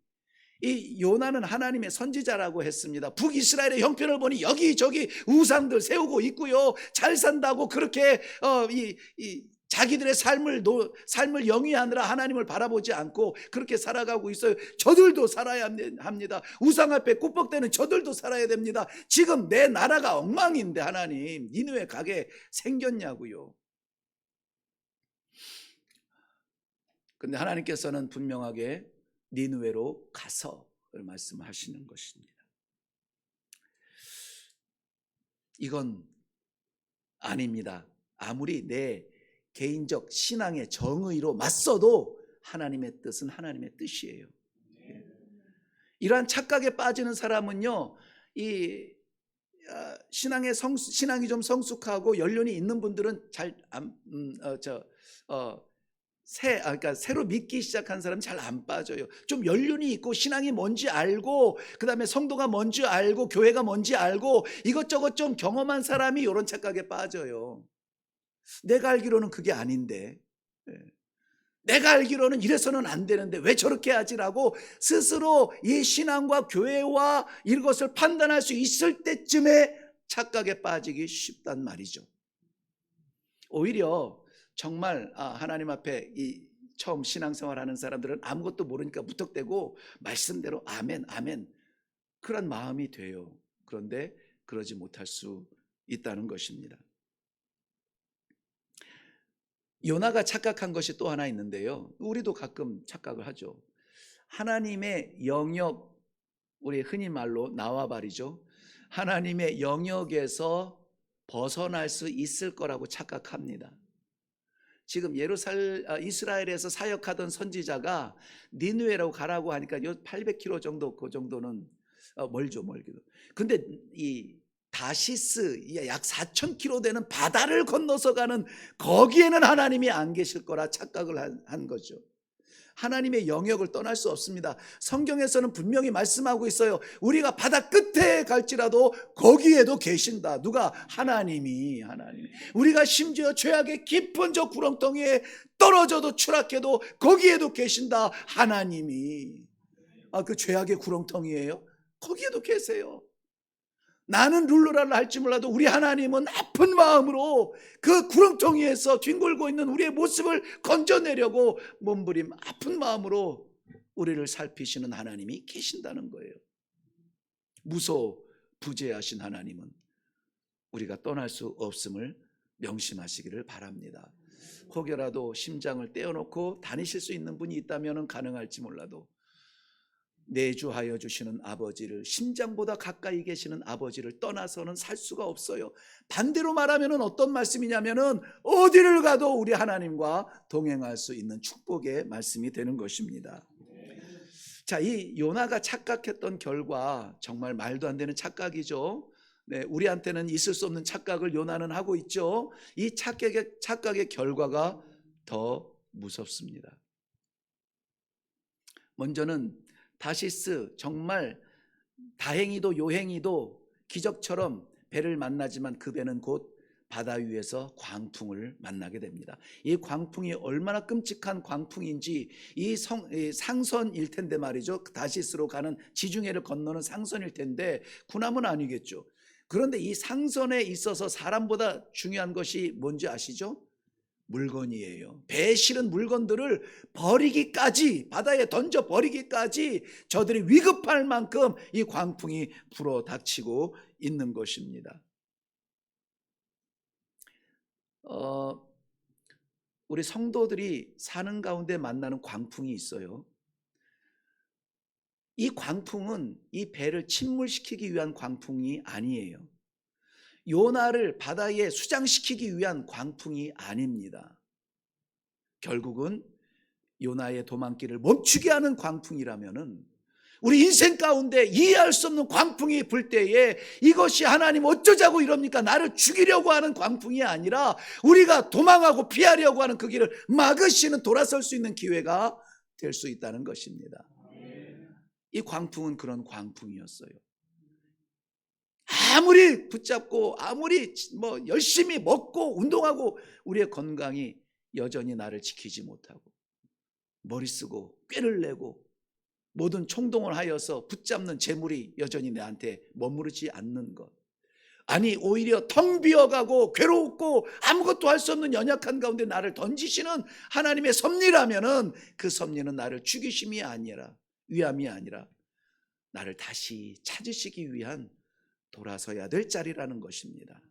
이 요나는 하나님의 선지자라고 했습니다. 북이스라엘의 형편을 보니 여기저기 우상들 세우고 있고요, 잘 산다고 그렇게 자기들의 삶을 영위하느라 하나님을 바라보지 않고 그렇게 살아가고 있어요. 저들도 살아야 합니다. 우상 앞에 굽벅대는 저들도 살아야 됩니다. 지금 내 나라가 엉망인데 하나님 니느웨 가게 생겼냐고요. 근데 하나님께서는 분명하게 니느웨로 가서를 말씀하시는 것입니다. 이건 아닙니다. 아무리 내 개인적 신앙의 정의로 맞서도 하나님의 뜻은 하나님의 뜻이에요. 이러한 착각에 빠지는 사람은요, 이 신앙이 좀 성숙하고 연륜이 있는 분들은 그러니까 새로 믿기 시작한 사람은 잘 안 빠져요. 좀 연륜이 있고 신앙이 뭔지 알고 그다음에 성도가 뭔지 알고 교회가 뭔지 알고 이것저것 좀 경험한 사람이 이런 착각에 빠져요. 내가 알기로는 그게 아닌데, 내가 알기로는 이래서는 안 되는데 왜 저렇게 하지라고 스스로 이 신앙과 교회와 이것을 판단할 수 있을 때쯤에 착각에 빠지기 쉽단 말이죠. 오히려 정말 하나님 앞에 처음 신앙생활하는 사람들은 아무것도 모르니까 무턱대고 말씀대로 아멘 아멘 그런 마음이 돼요. 그런데 그러지 못할 수 있다는 것입니다. 요나가 착각한 것이 또 하나 있는데요, 우리도 가끔 착각을 하죠. 하나님의 영역, 우리 흔히 말로 나와바리죠. 하나님의 영역에서 벗어날 수 있을 거라고 착각합니다. 지금 이스라엘에서 사역하던 선지자가 니느웨라고 가라고 하니까 800km 정도, 그 정도는 멀기도. 근데 이 다시스 약 4,000km 되는 바다를 건너서 가는 거기에는 하나님이 안 계실 거라 착각을 한 거죠. 하나님의 영역을 떠날 수 없습니다. 성경에서는 분명히 말씀하고 있어요. 우리가 바다 끝에 갈지라도 거기에도 계신다. 누가? 하나님이. 우리가 심지어 죄악의 깊은 저 구렁텅이에 떨어져도 추락해도 거기에도 계신다. 하나님이. 그 죄악의 구렁텅이에요? 거기에도 계세요. 나는 룰루랄라 할지 몰라도 우리 하나님은 아픈 마음으로 그 구렁텅이에서 뒹굴고 있는 우리의 모습을 건져내려고 몸부림 아픈 마음으로 우리를 살피시는 하나님이 계신다는 거예요. 무소부재하신 하나님은 우리가 떠날 수 없음을 명심하시기를 바랍니다. 혹여라도 심장을 떼어놓고 다니실 수 있는 분이 있다면 가능할지 몰라도 내주하여 주시는 아버지를, 심장보다 가까이 계시는 아버지를 떠나서는 살 수가 없어요. 반대로 말하면 어떤 말씀이냐면은 어디를 가도 우리 하나님과 동행할 수 있는 축복의 말씀이 되는 것입니다. 자, 이 요나가 착각했던 결과 정말 말도 안 되는 착각이죠. 네, 우리한테는 있을 수 없는 착각을 요나는 하고 있죠. 이 착각의 결과가 더 무섭습니다. 먼저는 다시스, 정말 다행히도 요행히도 기적처럼 배를 만나지만 그 배는 곧 바다 위에서 광풍을 만나게 됩니다. 이 광풍이 얼마나 끔찍한 광풍인지 이 상선일 텐데 말이죠. 다시스로 가는 지중해를 건너는 상선일 텐데 군함은 아니겠죠. 그런데 이 상선에 있어서 사람보다 중요한 것이 뭔지 아시죠? 물건이에요. 배에 실은 물건들을 버리기까지, 바다에 던져 버리기까지 저들이 위급할 만큼 이 광풍이 불어 닥치고 있는 것입니다. 우리 성도들이 사는 가운데 만나는 광풍이 있어요. 이 광풍은 이 배를 침몰시키기 위한 광풍이 아니에요. 요나를 바다에 수장시키기 위한 광풍이 아닙니다. 결국은 요나의 도망길을 멈추게 하는 광풍이라면은 우리 인생 가운데 이해할 수 없는 광풍이 불 때에 이것이 하나님 어쩌자고 이럽니까? 나를 죽이려고 하는 광풍이 아니라 우리가 도망하고 피하려고 하는 그 길을 막으시는, 돌아설 수 있는 기회가 될 수 있다는 것입니다. 이 광풍은 그런 광풍이었어요. 아무리 붙잡고 아무리 열심히 먹고 운동하고 우리의 건강이 여전히 나를 지키지 못하고 머리 쓰고 꾀를 내고 모든 총동을 하여서 붙잡는 재물이 여전히 내한테 머무르지 않는 것, 아니 오히려 텅 비어가고 괴롭고 아무것도 할 수 없는 연약한 가운데 나를 던지시는 하나님의 섭리라면은 그 섭리는 나를 죽이심이 아니라 위함이 아니라 나를 다시 찾으시기 위한 돌아서야 될 자리라는 것입니다.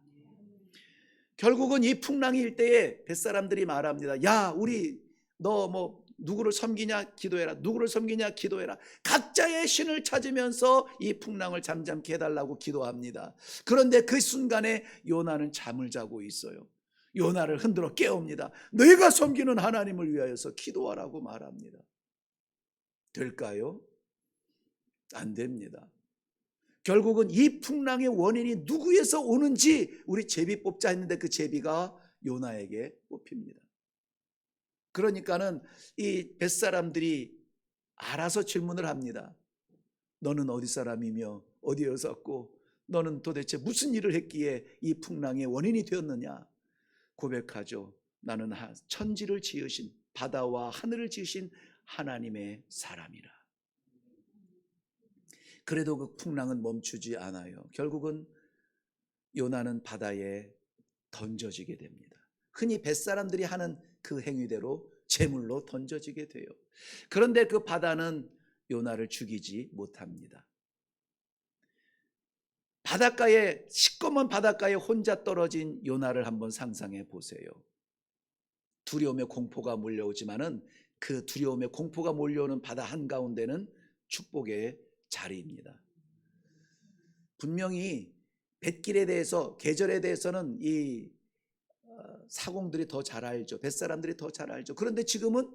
결국은 이 풍랑이 일 때에 뱃사람들이 말합니다. 야 우리 너 뭐 누구를 섬기냐 기도해라, 누구를 섬기냐 기도해라. 각자의 신을 찾으면서 이 풍랑을 잠잠케 해달라고 기도합니다. 그런데 그 순간에 요나는 잠을 자고 있어요. 요나를 흔들어 깨웁니다. 너희가 섬기는 하나님을 위하여서 기도하라고 말합니다. 될까요? 안 됩니다. 결국은 이 풍랑의 원인이 누구에서 오는지 우리 제비 뽑자 했는데 그 제비가 요나에게 뽑힙니다. 그러니까는 이 뱃사람들이 알아서 질문을 합니다. 너는 어디 사람이며 어디에서 왔고 너는 도대체 무슨 일을 했기에 이 풍랑의 원인이 되었느냐? 고백하죠. 나는 천지를 지으신 바다와 하늘을 지으신 하나님의 사람이라. 그래도 그 풍랑은 멈추지 않아요. 결국은 요나는 바다에 던져지게 됩니다. 흔히 뱃사람들이 하는 그 행위대로 제물로 던져지게 돼요. 그런데 그 바다는 요나를 죽이지 못합니다. 바닷가에, 시꺼먼 바닷가에 혼자 떨어진 요나를 한번 상상해 보세요. 두려움의 공포가 몰려오지만은 그 두려움의 공포가 몰려오는 바다 한가운데는 축복의 자리입니다. 분명히 뱃길에 대해서, 계절에 대해서는 이 사공들이 더 잘 알죠. 뱃사람들이 더 잘 알죠. 그런데 지금은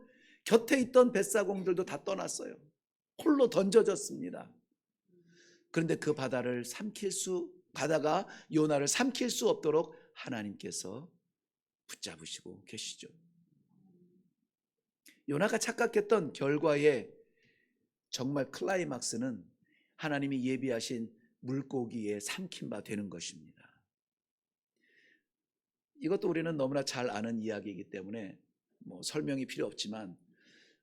곁에 있던 뱃사공들도 다 떠났어요. 홀로 던져졌습니다. 그런데 그 바다가 요나를 삼킬 수 없도록 하나님께서 붙잡으시고 계시죠. 요나가 착각했던 결과의 정말 클라이막스는 하나님이 예비하신 물고기에 삼킨 바 되는 것입니다. 이것도 우리는 너무나 잘 아는 이야기이기 때문에 뭐 설명이 필요 없지만,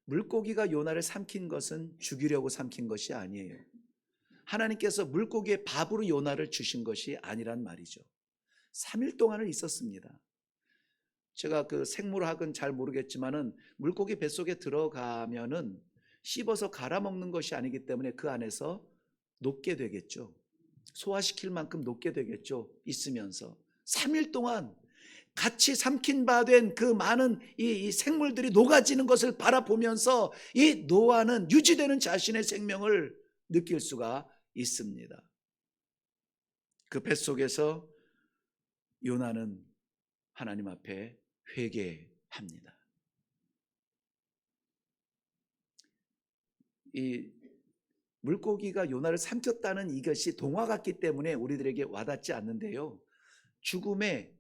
물고기가 요나를 삼킨 것은 죽이려고 삼킨 것이 아니에요. 하나님께서 물고기의 밥으로 요나를 주신 것이 아니란 말이죠. 3일 동안을 있었습니다. 제가 그 생물학은 잘 모르겠지만은 물고기 뱃속에 들어가면은 씹어서 갈아 먹는 것이 아니기 때문에 그 안에서 녹게 되겠죠. 소화시킬 만큼 녹게 되겠죠. 있으면서 3일 동안 같이 삼킨 바 된 그 많은 이 생물들이 녹아지는 것을 바라보면서 이 노아는 유지되는 자신의 생명을 느낄 수가 있습니다. 그 뱃속에서 요나는 하나님 앞에 회개합니다. 이 물고기가 요나를 삼켰다는 이것이 동화 같기 때문에 우리들에게 와닿지 않는데요. 죽음의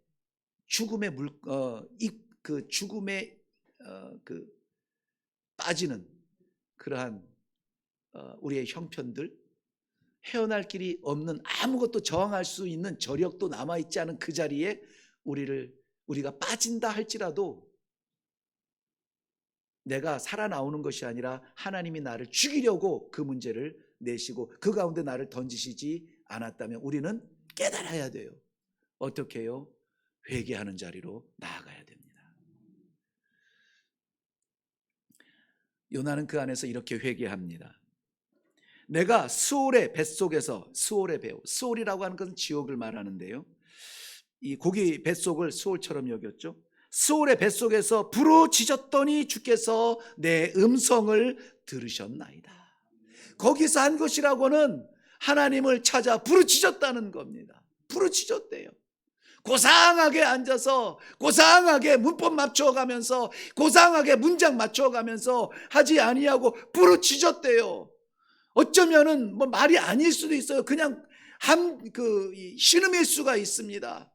빠지는 그러한 우리의 형편들, 헤어날 길이 없는, 아무것도 저항할 수 있는 저력도 남아있지 않은 그 자리에 우리가 빠진다 할지라도 내가 살아나오는 것이 아니라 하나님이 나를 죽이려고 그 문제를 내시고 그 가운데 나를 던지시지 않았다면 우리는 깨달아야 돼요. 어떻게 해요? 회개하는 자리로 나아가야 됩니다. 요나는 그 안에서 이렇게 회개합니다. 내가 스올의 뱃속에서, 스올의 배우, 스올이라고 하는 것은 지옥을 말하는데요, 이 고기 뱃속을 스올처럼 여겼죠. 스올의 뱃속에서 부르짖었더니 주께서 내 음성을 들으셨나이다. 거기서 한 것이라고는 하나님을 찾아 부르짖었다는 겁니다. 부르짖었대요. 고상하게 앉아서 고상하게 문법 맞춰가면서 고상하게 문장 맞춰가면서 하지 아니하고 부르짖었대요. 어쩌면은 뭐 말이 아닐 수도 있어요. 그냥 신음일 수가 있습니다.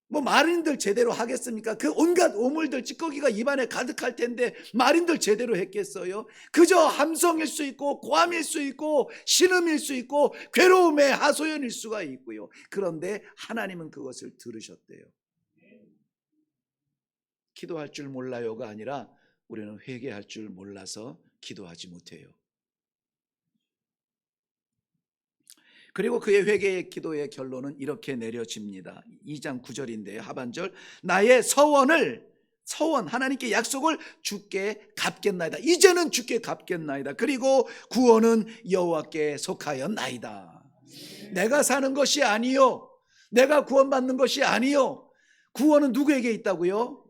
뭐 말인들 제대로 하겠습니까? 그 온갖 오물들 찌꺼기가 입안에 가득할 텐데 말인들 제대로 했겠어요? 그저 함성일 수 있고 고함일 수 있고 신음일 수 있고 괴로움의 하소연일 수가 있고요. 그런데 하나님은 그것을 들으셨대요. 기도할 줄 몰라요가 아니라 우리는 회개할 줄 몰라서 기도하지 못해요. 그리고 그의 회개의 기도의 결론은 이렇게 내려집니다. 2장 9절인데요. 하반절. 나의 서원 하나님께 약속을 주께 갚겠나이다. 이제는 주께 갚겠나이다. 그리고 구원은 여호와께 속하였나이다. 내가 사는 것이 아니요, 내가 구원받는 것이 아니요, 구원은 누구에게 있다고요?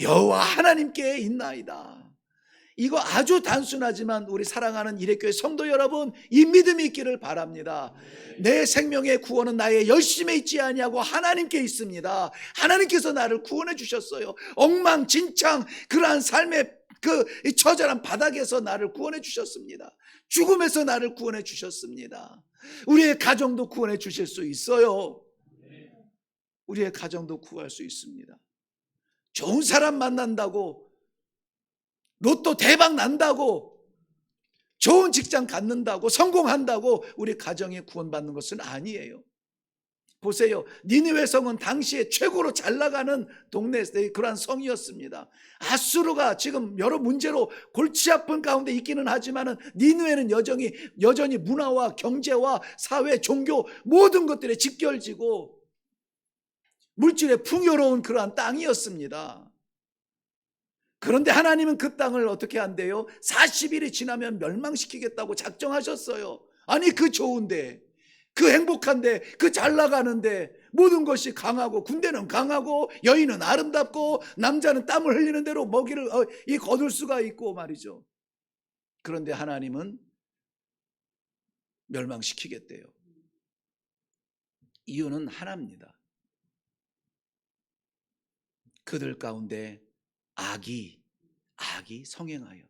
여호와 하나님께 있나이다. 이거 아주 단순하지만 우리 사랑하는 이레교회 성도 여러분, 이 믿음이 있기를 바랍니다. 내 생명의 구원은 나의 열심에 있지 아니하고 하나님께 있습니다. 하나님께서 나를 구원해 주셨어요. 엉망진창 그러한 삶의 그 처절한 바닥에서 나를 구원해 주셨습니다. 죽음에서 나를 구원해 주셨습니다. 우리의 가정도 구원해 주실 수 있어요. 우리의 가정도 구할 수 있습니다. 좋은 사람 만난다고, 로또 대박 난다고, 좋은 직장 갖는다고, 성공한다고 우리 가정이 구원받는 것은 아니에요. 보세요. 니느웨 성은 당시에 최고로 잘 나가는 동네의 그러한 성이었습니다. 아수르가 지금 여러 문제로 골치 아픈 가운데 있기는 하지만 니느웨는 여전히 문화와 경제와 사회, 종교 모든 것들에 직결지고 물질의 풍요로운 그러한 땅이었습니다. 그런데 하나님은 그 땅을 어떻게 한대요? 40일이 지나면 멸망시키겠다고 작정하셨어요. 아니, 그 좋은데, 그 행복한데, 그 잘 나가는데, 모든 것이 강하고, 군대는 강하고, 여인은 아름답고, 남자는 땀을 흘리는 대로 먹이를 거둘 수가 있고 말이죠. 그런데 하나님은 멸망시키겠대요. 이유는 하나입니다. 그들 가운데 악이 성행하여,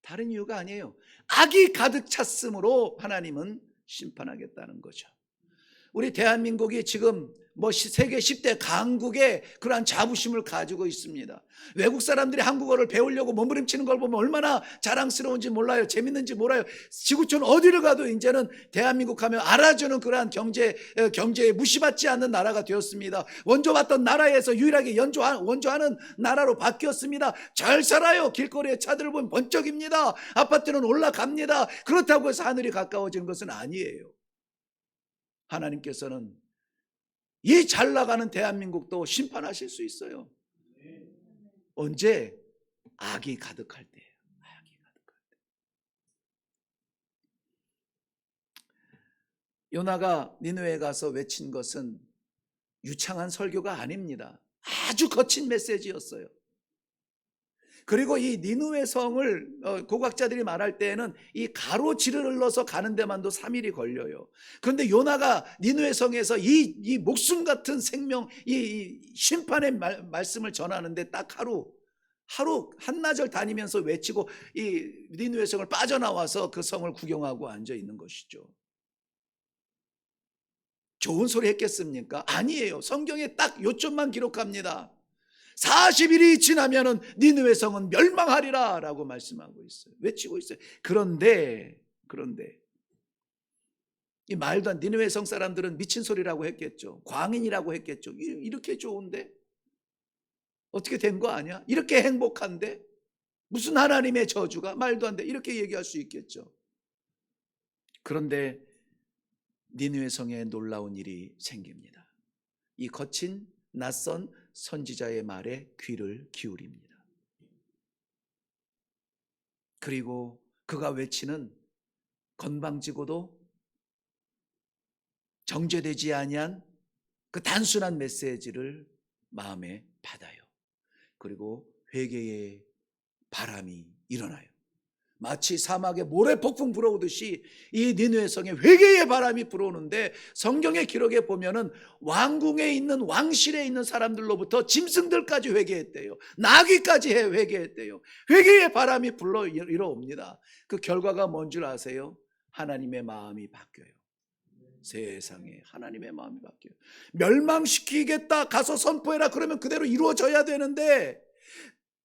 다른 이유가 아니에요. 악이 가득 찼으므로 하나님은 심판하겠다는 거죠. 우리 대한민국이 지금 세계 10대 강국의 그러한 자부심을 가지고 있습니다. 외국 사람들이 한국어를 배우려고 몸부림치는 걸 보면 얼마나 자랑스러운지 몰라요. 재밌는지 몰라요. 지구촌 어디를 가도 이제는 대한민국 하면 알아주는 그러한 경제에 무시받지 않는 나라가 되었습니다. 원조받던 나라에서 유일하게 원조하는 나라로 바뀌었습니다. 잘 살아요. 길거리에 차들을 보면 번쩍입니다. 아파트는 올라갑니다. 그렇다고 해서 하늘이 가까워지는 것은 아니에요. 하나님께서는 이 잘 나가는 대한민국도 심판하실 수 있어요. 언제? 악이 가득할 때예요. 악이 가득할 때. 요나가 니느웨에 가서 외친 것은 유창한 설교가 아닙니다. 아주 거친 메시지였어요. 그리고 이 니느웨 성을 고각자들이 말할 때에는 이 가로지를 흘러서 가는 데만도 3일이 걸려요. 그런데 요나가 니느웨 성에서 이 목숨 같은 생명, 이 심판의 말씀을 전하는데 딱 하루 한나절 다니면서 외치고 이 니느웨 성을 빠져나와서 그 성을 구경하고 앉아 있는 것이죠. 좋은 소리 했겠습니까? 아니에요. 성경에 딱 요점만 기록합니다. 40일이 지나면은 니느웨 성은 멸망하리라 라고 말씀하고 있어요. 외치고 있어요. 그런데 이 말도 안, 니느웨 성 사람들은 미친 소리라고 했겠죠. 광인이라고 했겠죠. 이렇게 좋은데 어떻게 된 거 아니야? 이렇게 행복한데 무슨 하나님의 저주가, 말도 안 돼, 이렇게 얘기할 수 있겠죠. 그런데 니느웨 성에 놀라운 일이 생깁니다. 이 거친 낯선 선지자의 말에 귀를 기울입니다. 그리고 그가 외치는 건방지고도 정죄되지 아니한 그 단순한 메시지를 마음에 받아요. 그리고 회개의 바람이 일어나요. 마치 사막에 모래폭풍 불어오듯이 이 니느웨 성에 회개의 바람이 불어오는데, 성경의 기록에 보면은 왕궁에 있는, 왕실에 있는 사람들로부터 짐승들까지 회개했대요. 나귀까지 회개했대요. 회개의 바람이 불러 일어옵니다. 그 결과가 뭔 줄 아세요? 하나님의 마음이 바뀌어요. 세상에 하나님의 마음이 바뀌어요. 멸망시키겠다, 가서 선포해라 그러면 그대로 이루어져야 되는데,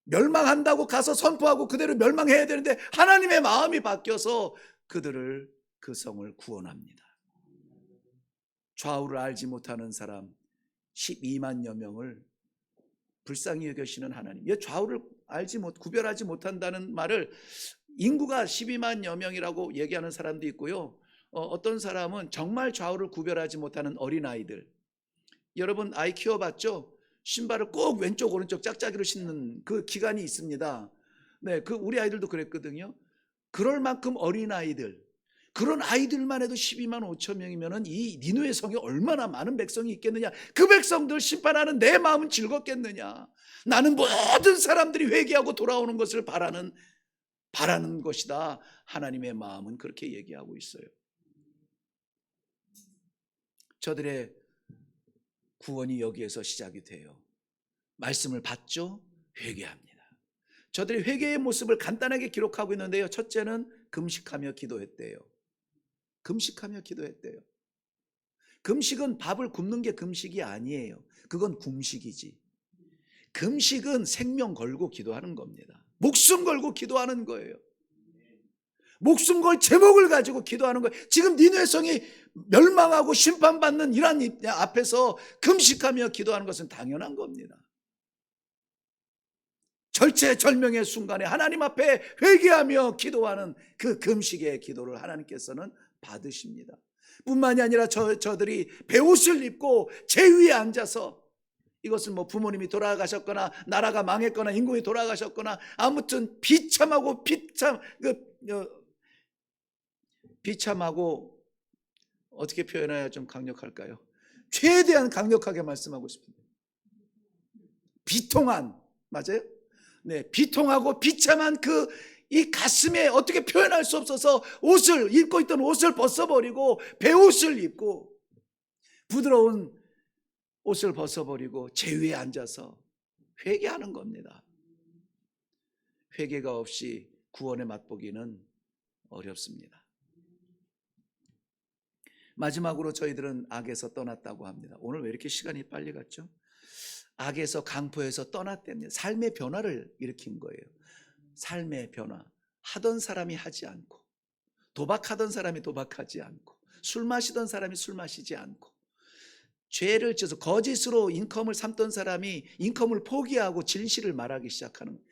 멸망한다고 가서 선포하고 그대로 멸망해야 되는데 하나님의 마음이 바뀌어서 그들을, 그 성을 구원합니다. 좌우를 알지 못하는 사람 12만여 명을 불쌍히 여기시는 하나님. 좌우를 구별하지 못한다는 말을 인구가 12만여 명이라고 얘기하는 사람도 있고요. 어떤 사람은 정말 좌우를 구별하지 못하는 어린아이들, 여러분 아이 키워봤죠? 신발을 꼭 왼쪽 오른쪽 짝짝이로 신는 그 기간이 있습니다. 네, 그 우리 아이들도 그랬거든요. 그럴 만큼 어린아이들, 그런 아이들만 해도 12만 5천 명이면은 이 니누의 성에 얼마나 많은 백성이 있겠느냐. 그 백성들 심판하는 내 마음은 즐겁겠느냐. 나는 모든 사람들이 회개하고 돌아오는 것을 바라는 것이다. 하나님의 마음은 그렇게 얘기하고 있어요. 저들의 구원이 여기에서 시작이 돼요. 말씀을 받죠? 회개합니다. 저들이 회개의 모습을 간단하게 기록하고 있는데요. 첫째는 금식하며 기도했대요. 금식하며 기도했대요. 금식은 밥을 굶는 게 금식이 아니에요. 그건 궁식이지. 금식은 생명 걸고 기도하는 겁니다. 목숨 걸고 기도하는 거예요. 목숨 걸 제목을 가지고 기도하는 거예요. 지금 니느웨 성이 멸망하고 심판받는 이란 앞에서 금식하며 기도하는 것은 당연한 겁니다. 절체절명의 순간에 하나님 앞에 회개하며 기도하는 그 금식의 기도를 하나님께서는 받으십니다. 뿐만이 아니라 저들이 베옷을 입고 제 위에 앉아서, 이것은 뭐 부모님이 돌아가셨거나 나라가 망했거나 인공이 돌아가셨거나 아무튼 비참하고 어떻게 표현해야 좀 강력할까요? 최대한 강력하게 말씀하고 싶습니다. 비통한, 맞아요? 네, 비통하고 비참한 이 가슴에 어떻게 표현할 수 없어서 옷을 입고 있던 옷을 벗어버리고 베옷을 입고 부드러운 옷을 벗어버리고 제 위에 앉아서 회개하는 겁니다. 회개가 없이 구원의 맛보기는 어렵습니다. 마지막으로 저희들은 악에서 떠났다고 합니다. 오늘 왜 이렇게 시간이 빨리 갔죠? 악에서, 강포에서 떠났답니다. 삶의 변화를 일으킨 거예요. 삶의 변화. 하던 사람이 하지 않고, 도박하던 사람이 도박하지 않고, 술 마시던 사람이 술 마시지 않고, 죄를 지어서 거짓으로 인컴을 삼던 사람이 인컴을 포기하고 진실을 말하기 시작하는,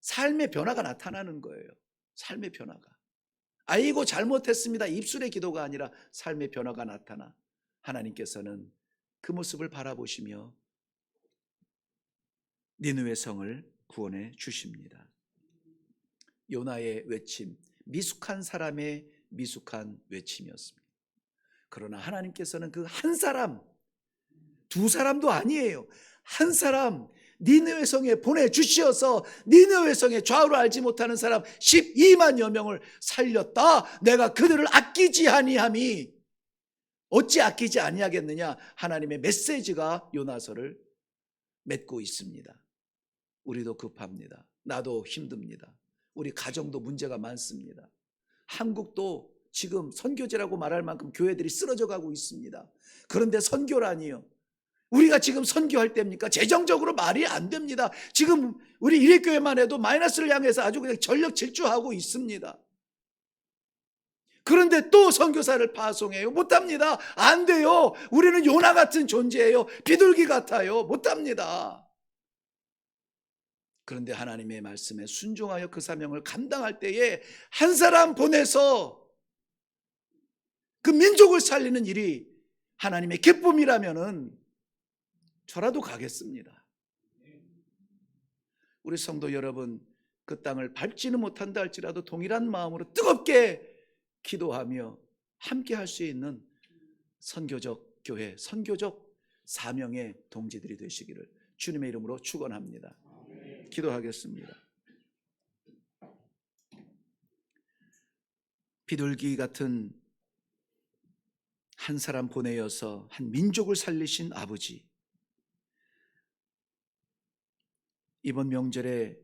삶의 변화가 나타나는 거예요. 삶의 변화가. 아이고 잘못했습니다. 입술의 기도가 아니라 삶의 변화가 나타나 하나님께서는 그 모습을 바라보시며 니느웨 성을 구원해 주십니다. 요나의 외침, 미숙한 사람의 미숙한 외침이었습니다. 그러나 하나님께서는 그 한 사람, 두 사람도 아니에요. 한 사람 니느웨 성에 보내주시어서 니느웨 성의 좌우를 알지 못하는 사람 12만여 명을 살렸다. 내가 그들을 아끼지 아니함이 어찌 아끼지 아니하겠느냐. 하나님의 메시지가 요나서를 맺고 있습니다. 우리도 급합니다. 나도 힘듭니다. 우리 가정도 문제가 많습니다. 한국도 지금 선교제라고 말할 만큼 교회들이 쓰러져 가고 있습니다. 그런데 선교라니요. 우리가 지금 선교할 때입니까? 재정적으로 말이 안 됩니다. 지금 우리 일회교회만 해도 마이너스를 향해서 아주 그냥 전력 질주하고 있습니다. 그런데 또 선교사를 파송해요. 못합니다. 안 돼요. 우리는 요나 같은 존재예요. 비둘기 같아요. 못합니다. 그런데 하나님의 말씀에 순종하여 그 사명을 감당할 때에 한 사람 보내서 그 민족을 살리는 일이 하나님의 기쁨이라면은 저라도 가겠습니다. 우리 성도 여러분, 그 땅을 밟지는 못한다 할지라도 동일한 마음으로 뜨겁게 기도하며 함께 할 수 있는 선교적 교회, 선교적 사명의 동지들이 되시기를 주님의 이름으로 축원합니다. 기도하겠습니다. 비둘기 같은 한 사람 보내어서 한 민족을 살리신 아버지, 이번 명절에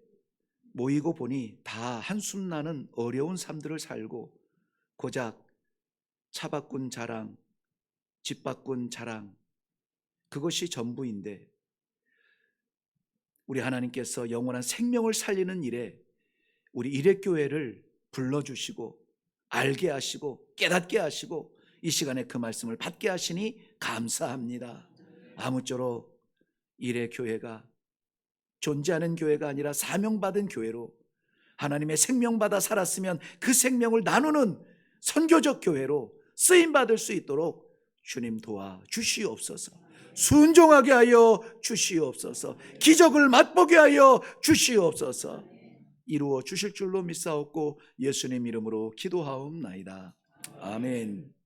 모이고 보니 다 한숨 나는 어려운 삶들을 살고 고작 차 바꾼 자랑, 집 바꾼 자랑, 그것이 전부인데 우리 하나님께서 영원한 생명을 살리는 일에 우리 일회교회를 불러주시고 알게 하시고 깨닫게 하시고 이 시간에 그 말씀을 받게 하시니 감사합니다. 아무쪼록 일회교회가 존재하는 교회가 아니라 사명받은 교회로 하나님의 생명받아 살았으면 그 생명을 나누는 선교적 교회로 쓰임 받을 수 있도록 주님 도와 주시옵소서. 순종하게 하여 주시옵소서. 기적을 맛보게 하여 주시옵소서. 이루어 주실 줄로 믿사옵고 예수님 이름으로 기도하옵나이다. 아멘.